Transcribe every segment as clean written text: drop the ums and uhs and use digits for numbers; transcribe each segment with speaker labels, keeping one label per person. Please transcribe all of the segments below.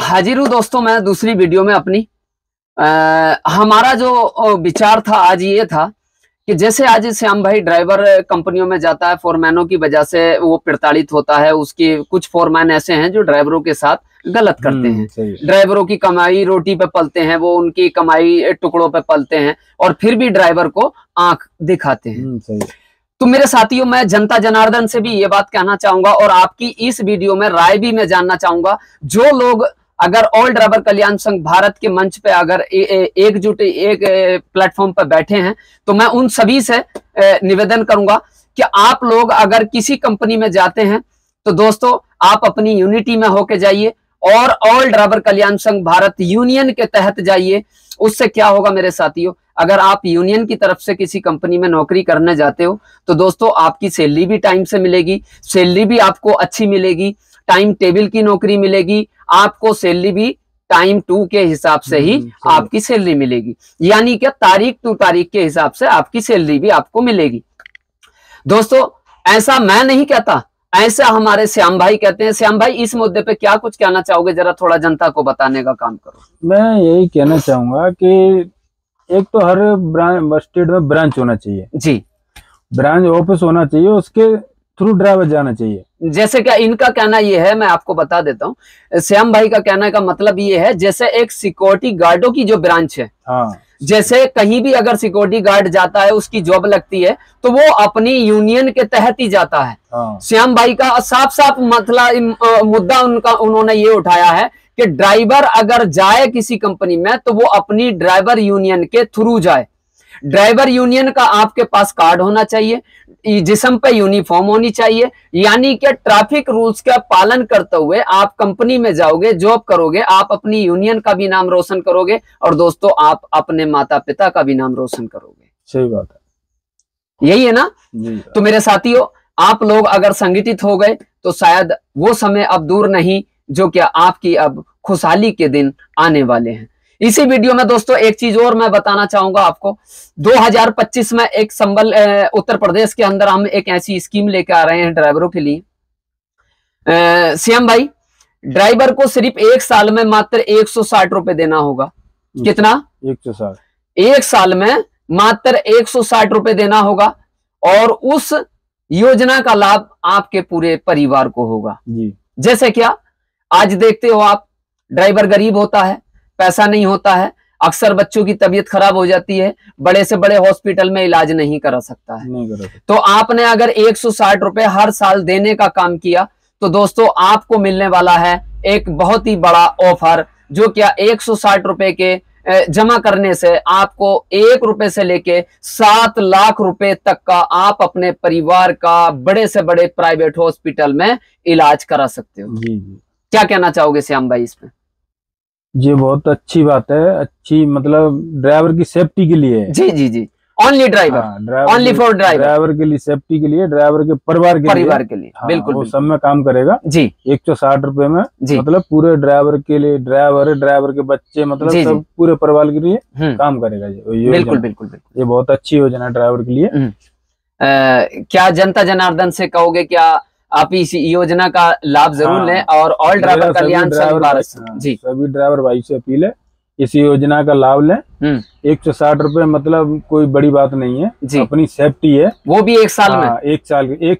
Speaker 1: हाजिर हूँ दोस्तों मैं दूसरी वीडियो में अपनी। हमारा जो विचार था आज ये था कि जैसे आज श्याम भाई ड्राइवर कंपनियों में जाता है, फोरमैनों की वजह से वो प्रताड़ित होता है। उसके कुछ फोरमैन ऐसे हैं जो ड्राइवरों के साथ गलत करते हैं। ड्राइवरों की कमाई रोटी पे पलते हैं, वो उनकी कमाई टुकड़ों पे पलते हैं और फिर भी ड्राइवर को आंख दिखाते हैं। तो मेरे साथियों, मैं जनता जनार्दन से भी ये बात कहना चाहूंगा और आपकी इस वीडियो में राय भी मैं जानना चाहूंगा। जो लोग अगर ऑल ड्राइवर कल्याण संघ भारत के मंच पे अगर एकजुट एक प्लेटफॉर्म पर बैठे हैं, तो मैं उन सभी से निवेदन करूंगा कि आप लोग अगर किसी कंपनी में जाते हैं तो दोस्तों आप अपनी यूनिटी में होके जाइए और ऑल ड्राइवर कल्याण संघ भारत यूनियन के तहत जाइए। उससे क्या होगा मेरे साथियों, अगर आप यूनियन की तरफ से किसी कंपनी में नौकरी करने जाते हो तो दोस्तों आपकी सैलरी भी टाइम से मिलेगी, सैलरी भी आपको अच्छी मिलेगी, टाइम टेबल की नौकरी मिलेगी, आपको सैलरी भी टाइम टू के हिसाब से ही आपकी सैलरी मिलेगी, यानी कि तारीख टू तारीख के हिसाब से आपकी सैलरी भी आपको मिलेगी। दोस्तों ऐसा मैं नहीं कहता, ऐसा हमारे श्याम भाई कहते हैं। श्याम भाई, इस मुद्दे पे क्या कुछ कहना चाहोगे, जरा थोड़ा जनता को बताने का काम करो।
Speaker 2: मैं यही कहना चाहूंगा कि एक तो हर ब्रांच स्टेट में ब्रांच होना चाहिए
Speaker 1: जी,
Speaker 2: ब्रांच ऑफिस होना चाहिए, उसके थ्रू ड्राइवर जाना चाहिए।
Speaker 1: जैसे क्या इनका कहना ये है, मैं आपको बता देता हूँ। श्याम भाई का कहने का मतलब ये है जैसे एक सिक्योरिटी गार्डों की जो ब्रांच है, हाँ, जैसे कहीं भी अगर सिक्योरिटी गार्ड जाता है उसकी जॉब लगती है तो वो अपनी यूनियन के तहत ही जाता है। हाँ। श्याम भाई का साफ साफ मतलब मुद्दा उन्होंने ये उठाया है कि ड्राइवर अगर जाए किसी कंपनी में तो वो अपनी ड्राइवर यूनियन के थ्रू जाए। ड्राइवर यूनियन का आपके पास कार्ड होना चाहिए, जिस्म पे यूनिफॉर्म होनी चाहिए, यानी कि ट्रैफिक रूल्स का पालन करते हुए आप कंपनी में जाओगे, जॉब करोगे, आप अपनी यूनियन का भी नाम रोशन करोगे और दोस्तों आप अपने माता पिता का भी नाम रोशन करोगे।
Speaker 2: सही बात है,
Speaker 1: यही है ना? तो मेरे साथियों, आप लोग अगर संगठित हो गए तो शायद वो समय अब दूर नहीं जो क्या आपकी अब खुशहाली के दिन आने वाले हैं। इसी वीडियो में दोस्तों एक चीज और मैं बताना चाहूंगा आपको। 2025 में एक संबल उत्तर प्रदेश के अंदर हम एक ऐसी स्कीम लेके आ रहे हैं ड्राइवरों के लिए। श्याम भाई, ड्राइवर को सिर्फ एक साल में मात्र 160 रुपए देना होगा। कितना?
Speaker 2: 160।
Speaker 1: एक साल में मात्र 160 रुपए देना होगा और उस योजना का लाभ आपके पूरे परिवार को होगा जी। जैसे क्या आज देखते हो आप, ड्राइवर गरीब होता है, पैसा नहीं होता है, अक्सर बच्चों की तबीयत खराब हो जाती है, बड़े से बड़े हॉस्पिटल में इलाज नहीं करा सकता है। तो आपने अगर 160 रुपए हर साल देने का काम किया तो दोस्तों आपको मिलने वाला है एक बहुत ही बड़ा ऑफर, जो क्या 160 रुपए के जमा करने से आपको 1 रुपए से लेके 7 लाख रुपए तक का आप अपने परिवार का बड़े से बड़े प्राइवेट हॉस्पिटल में इलाज करा सकते हो। जी। क्या कहना चाहोगे श्याम भाई इसमें?
Speaker 2: ये बहुत अच्छी बात है, अच्छी मतलब ड्राइवर की सेफ्टी के लिए।
Speaker 1: जी जी जी, only driver, only for
Speaker 2: driver के लिए, सेफ्टी के लिए, ड्राइवर के परिवार के लिए।
Speaker 1: हाँ, बिल्कुल
Speaker 2: वो सब में काम करेगा जी। 160 रुपए में मतलब पूरे ड्राइवर के लिए, ड्राइवर के बच्चे मतलब जी, सब पूरे परिवार के लिए काम करेगा ये।
Speaker 1: बिल्कुल बिल्कुल,
Speaker 2: ये बहुत अच्छी योजना है ड्राइवर के लिए।
Speaker 1: क्या जनता जनार्दन से कहोगे, क्या आप इस योजना का लाभ जरूर लें और ऑल ड्राइवर कल्याण संघ भारत जी,
Speaker 2: सभी ड्राइवर भाई से अपील है इस योजना का लाभ लें। 160 रुपए मतलब कोई बड़ी बात नहीं है जी। अपनी सेफ्टी है,
Speaker 1: वो भी एक साल में,
Speaker 2: एक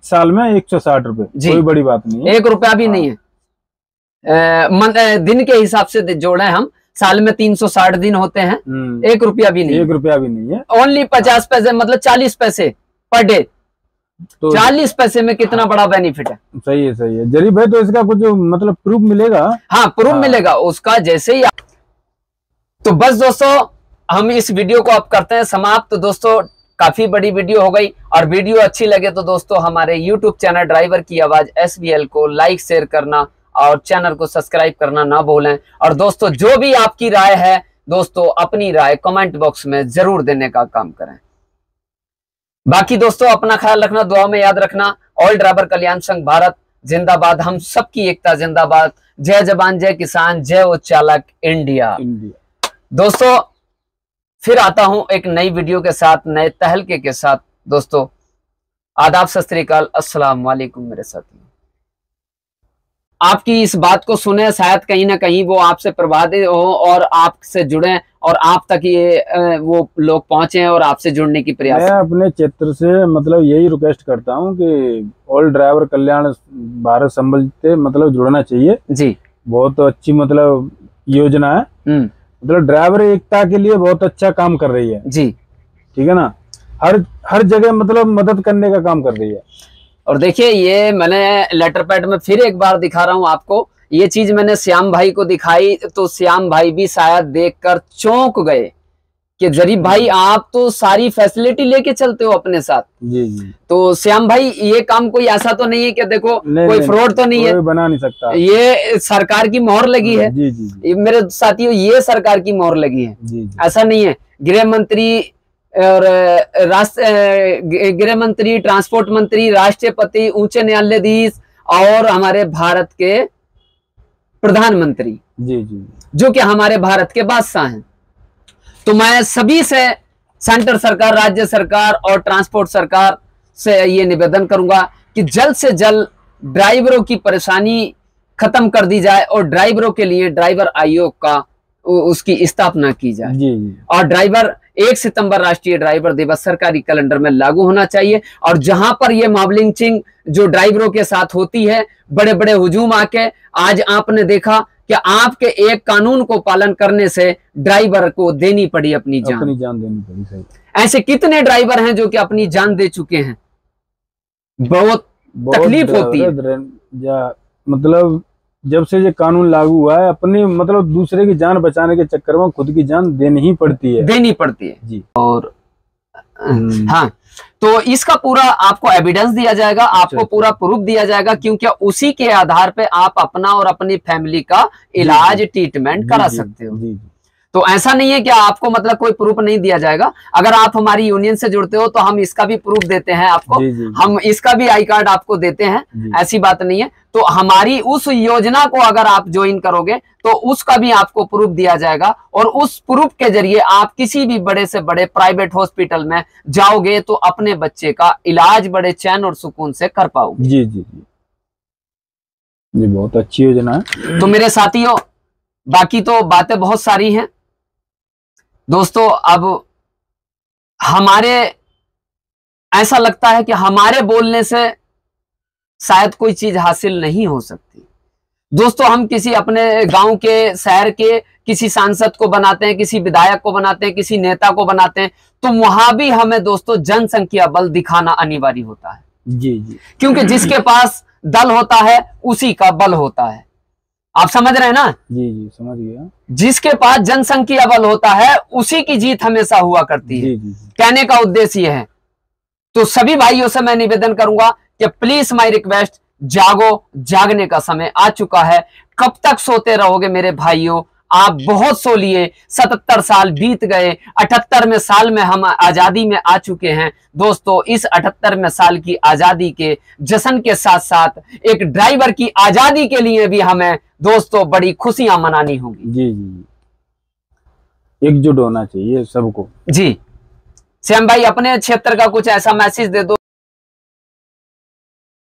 Speaker 2: साल में 160 रुपए कोई बड़ी बात नहीं है,
Speaker 1: 1 रुपया भी नहीं है। दिन के हिसाब से जोड़े हम, साल में 360 दिन होते हैं, 1 रुपया भी नहीं,
Speaker 2: 1 रुपया भी नहीं है,
Speaker 1: ओनली 50 पैसे मतलब 40 पैसे पर डे। तो 40 पैसे में कितना बड़ा बेनिफिट है।
Speaker 2: सही है, सही है जरीब भाई। तो इसका कुछ मतलब प्रूफ मिलेगा?
Speaker 1: हाँ, प्रूफ मिलेगा उसका, जैसे ही तो बस दोस्तों हम इस वीडियो को अब करते हैं समाप्त। तो दोस्तों काफी बड़ी वीडियो हो गई और वीडियो अच्छी लगे तो दोस्तों हमारे यूट्यूब चैनल ड्राइवर की आवाज SBL को लाइक शेयर करना और चैनल को सब्सक्राइब करना ना भूलें। और दोस्तों जो भी आपकी राय है दोस्तों, अपनी राय कमेंट बॉक्स में जरूर देने का काम करें। बाकी दोस्तों अपना ख्याल रखना, दुआ में याद रखना। ऑल ड्राइवर कल्याण संघ भारत जिंदाबाद, हम सबकी एकता जिंदाबाद। जय जवान जय किसान, जय उच्च चालक इंडिया। दोस्तों फिर आता हूं एक नई वीडियो के साथ, नए तहलके के साथ। दोस्तों आदाब, सत श्री अकाल, अस्सलाम वालेकुम मेरे साथी। आपकी इस बात को सुने, शायद कहीं ना कहीं वो आपसे प्रभावित हो और आपसे जुड़े और आप तक ये वो लोग पहुंचे और आपसे जुड़ने की प्रयास।
Speaker 2: मैं अपने क्षेत्र से मतलब यही रिक्वेस्ट करता हूं कि ऑल ड्राइवर कल्याण भारत संबल से मतलब जुड़ना चाहिए जी। बहुत अच्छी मतलब योजना है, मतलब ड्राइवर एकता के लिए बहुत अच्छा काम कर रही है जी, ठीक है ना। हर जगह मतलब मदद करने का काम कर रही है।
Speaker 1: और देखिए ये मैंने लेटर पैड में फिर एक बार दिखा रहा हूं आपको, ये चीज मैंने श्याम भाई को दिखाई तो श्याम भाई भी शायद देखकर चौंक गए कि जरीफ भाई आप तो सारी फैसिलिटी लेके चलते हो अपने साथ।
Speaker 2: जी जी।
Speaker 1: तो श्याम भाई ये काम कोई ऐसा तो नहीं है कि देखो कोई फ्रॉड तो नहीं है,
Speaker 2: बना नहीं सकता,
Speaker 1: ये सरकार की मोहर लगी है।
Speaker 2: जी जी।
Speaker 1: मेरे साथियों ये सरकार की मोहर लगी है जी। ऐसा नहीं है। गृह मंत्री और गृह मंत्री, ट्रांसपोर्ट मंत्री, राष्ट्रपति, उच्च न्यायाधीश और हमारे भारत के प्रधानमंत्री
Speaker 2: जी जी,
Speaker 1: जो कि हमारे भारत के बादशाह हैं। तो मैं सभी से, सेंटर सरकार, राज्य सरकार और ट्रांसपोर्ट सरकार से ये निवेदन करूंगा कि जल्द से जल्द ड्राइवरों की परेशानी खत्म कर दी जाए और ड्राइवरों के लिए ड्राइवर आयोग का उसकी स्थापना की जाए
Speaker 2: जी जी।
Speaker 1: और ड्राइवर 1 सितंबर राष्ट्रीय ड्राइवर दिवस सरकारी कैलेंडर में लागू होना चाहिए। और जहां पर ये मॉब लिंचिंग जो ड्राइवरों के साथ होती है, बड़े बड़े हुजूम आके, आज आपने देखा कि आपके एक कानून को पालन करने से ड्राइवर को देनी पड़ी अपनी जान
Speaker 2: देनी पड़ी। सही।
Speaker 1: ऐसे कितने ड्राइवर हैं जो कि अपनी जान दे चुके हैं। बहुत तकलीफ होती है।
Speaker 2: मतलब जब से ये कानून लागू हुआ है, अपनी मतलब दूसरे की जान बचाने के चक्कर में खुद की जान देनी ही पड़ती है
Speaker 1: जी। और हाँ, तो इसका पूरा आपको एविडेंस दिया जाएगा, आपको पूरा प्रूफ दिया जाएगा, क्योंकि उसी के आधार पे आप अपना और अपनी फैमिली का इलाज, ट्रीटमेंट करा सकते हो। तो ऐसा नहीं है कि आपको मतलब कोई प्रूफ नहीं दिया जाएगा। अगर आप हमारी यूनियन से जुड़ते हो तो हम इसका भी प्रूफ देते हैं आपको, हम इसका भी आई कार्ड आपको देते हैं, ऐसी बात नहीं है। तो हमारी उस योजना को अगर आप ज्वाइन करोगे तो उसका भी आपको प्रूफ दिया जाएगा और उस प्रूफ के जरिए आप किसी भी बड़े से बड़े प्राइवेट हॉस्पिटल में जाओगे तो अपने बच्चे का इलाज बड़े चैन और सुकून से कर पाओगे।
Speaker 2: जी जी जी, ये बहुत अच्छी योजना है।
Speaker 1: तो मेरे साथियों, बाकी तो बातें बहुत सारी हैं दोस्तों। अब हमारे ऐसा लगता है कि हमारे बोलने से शायद कोई चीज हासिल नहीं हो सकती। दोस्तों, हम किसी अपने गांव के, शहर के किसी सांसद को बनाते हैं, किसी विधायक को बनाते हैं, किसी नेता को बनाते हैं, तो वहां भी हमें दोस्तों जनसंख्या बल दिखाना अनिवार्य होता है।
Speaker 2: जी जी।
Speaker 1: क्योंकि जिसके पास दल होता है उसी का बल होता है। आप समझ रहे हैं ना?
Speaker 2: जी जी, समझ गया।
Speaker 1: जिसके पास जनसंख्या बल होता है उसी की जीत हमेशा हुआ करती है।
Speaker 2: जी।
Speaker 1: कहने का उद्देश्य यह है। तो सभी भाइयों से मैं निवेदन करूंगा कि प्लीज माय रिक्वेस्ट, जागो, जागने का समय आ चुका है। कब तक सोते रहोगे मेरे भाइयों? आप बहुत सो लिए, 77 साल बीत गए, 78वें साल में हम आजादी में आ चुके हैं। दोस्तों, इस 78वें साल की आजादी के जश्न के साथ साथ एक ड्राइवर की आजादी के लिए भी हमें दोस्तों बड़ी खुशियां मनानी होंगी।
Speaker 2: जी जी, एकजुट होना चाहिए सबको।
Speaker 1: जी। श्याम भाई, अपने क्षेत्र का कुछ ऐसा मैसेज दे दो।